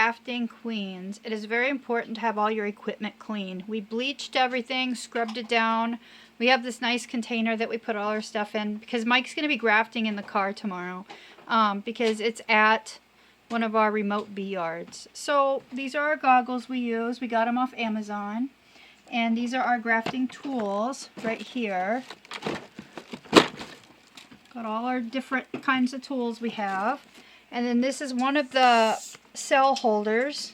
grafting queens, it is very important to have all your equipment clean. We bleached everything, scrubbed it down. We have this nice container that we put all our stuff in because Mike's going to be grafting in the car tomorrow because it's at one of our remote bee yards. So these are our goggles we use. We got them off Amazon. And these are our grafting tools right here. Got all our different kinds of tools we have. And then this is one of the cell holders.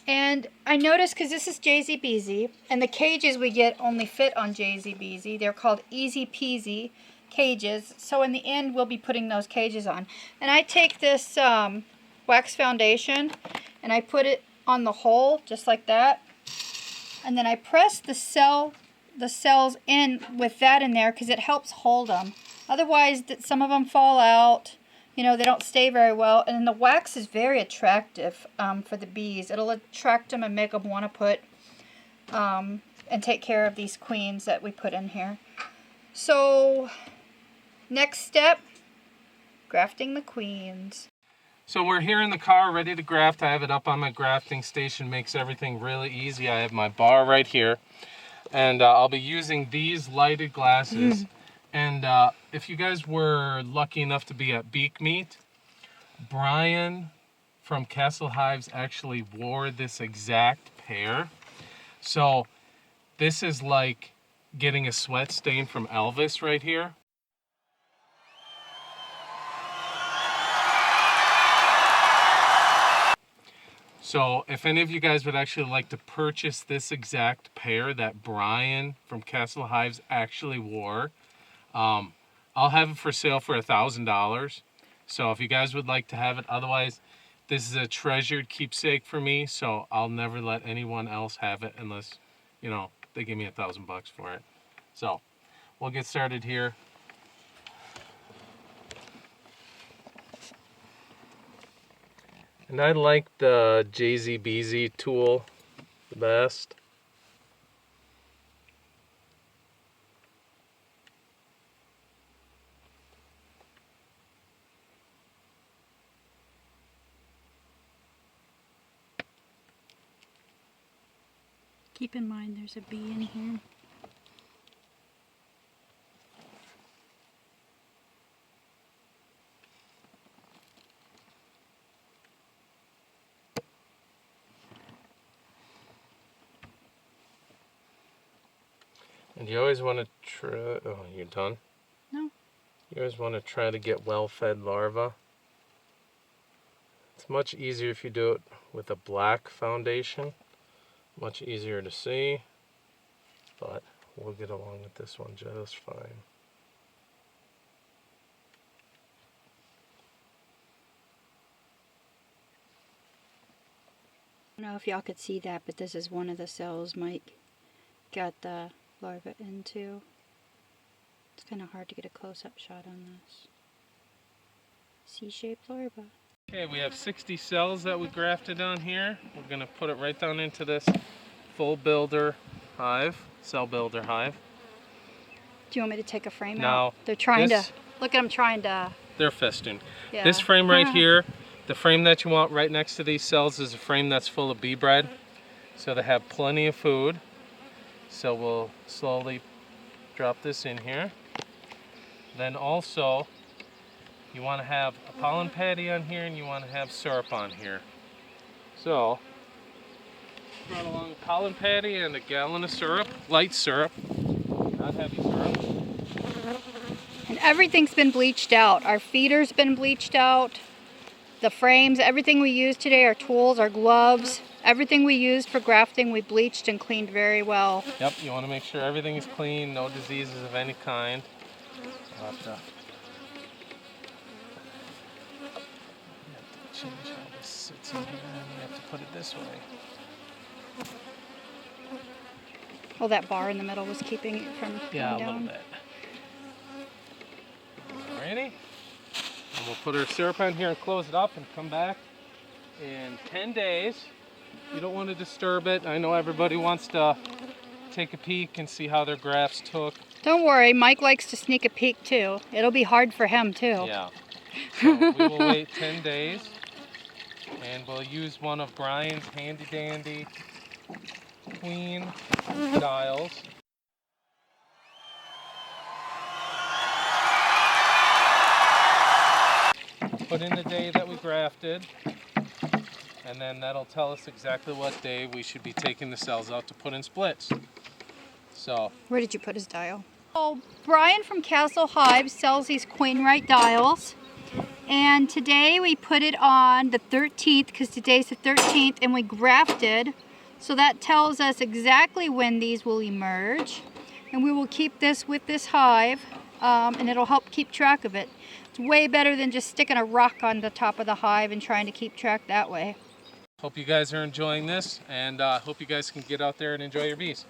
And I noticed, because this is JZBZ, and the cages we get only fit on JZBZ. They're called Easy Peasy cages. So in the end, we'll be putting those cages on. And I take this wax foundation, and I put it on the hole, just like that. And then I press the cells in with that in there, because it helps hold them. Otherwise, some of them fall out. You know, they don't stay very well. And the wax is very attractive for the bees. It'll attract them and make them want to put and take care of these queens that we put in here. So, next step, grafting the queens. So we're here in the car ready to graft. I have it up on my grafting station. Makes everything really easy. I have my bar right here. And I'll be using these lighted glasses. And if you guys were lucky enough to be at Beak Meet, Brian from Castle Hives actually wore this exact pair. So this is like getting a sweat stain from Elvis right here. So if any of you guys would actually like to purchase this exact pair that Brian from Castle Hives actually wore, I'll have it for sale for $1,000. So if you guys would like to have it, otherwise this is a treasured keepsake for me, so I'll never let anyone else have it unless, you know, they give me $1,000 for it. So we'll get started here. And I like the JZBZ tool the best. Keep in mind there's a bee in here. And you always want to try, oh, you're done? No. You always want to try to get well-fed larvae. It's much easier if you do it with a black foundation. Much easier to see, but we'll get along with this one just fine. I don't know if y'all could see that, but this is one of the cells Mike got the larva into. It's kind of hard to get a close-up shot on this. C-shaped larva. Okay, we have 60 cells that we grafted on here. We're going to put it right down into this full builder hive, cell builder hive. Do you want me to take a frame now, out? They're trying to, look at them trying to. They're festooned. Yeah. This frame right here, the frame that you want right next to these cells is a frame that's full of bee bread. So they have plenty of food. So we'll slowly drop this in here. Then also, you want to have a pollen patty on here and you want to have syrup on here. So, brought along a pollen patty and a gallon of syrup, light syrup, not heavy syrup. And everything's been bleached out. Our feeder's been bleached out. The frames, everything we use today, our tools, our gloves, everything we used for grafting, we bleached and cleaned very well. Yep, you want to make sure everything is clean, no diseases of any kind. Change how this sits in here, and you have to put it this way. Oh, that bar in the middle was keeping it from going down? Yeah, a little bit. Alrighty. And we'll put our syrup on here and close it up and come back in 10 days. You don't want to disturb it. I know everybody wants to take a peek and see how their grafts took. Don't worry, Mike likes to sneak a peek too. It'll be hard for him too. Yeah. So we will wait 10 days. And we'll use one of Brian's handy dandy queen dials. Put in the day that we grafted, and then that'll tell us exactly what day we should be taking the cells out to put in splits. So, where did you put his dial? Oh, Brian from Castle Hive sells these Queenrite dials. And today we put it on the 13th because today's the 13th, and we grafted. So that tells us exactly when these will emerge. And we will keep this with this hive, and it'll help keep track of it. It's way better than just sticking a rock on the top of the hive and trying to keep track that way. hope you guys are enjoying this, and hope you guys can get out there and enjoy your bees.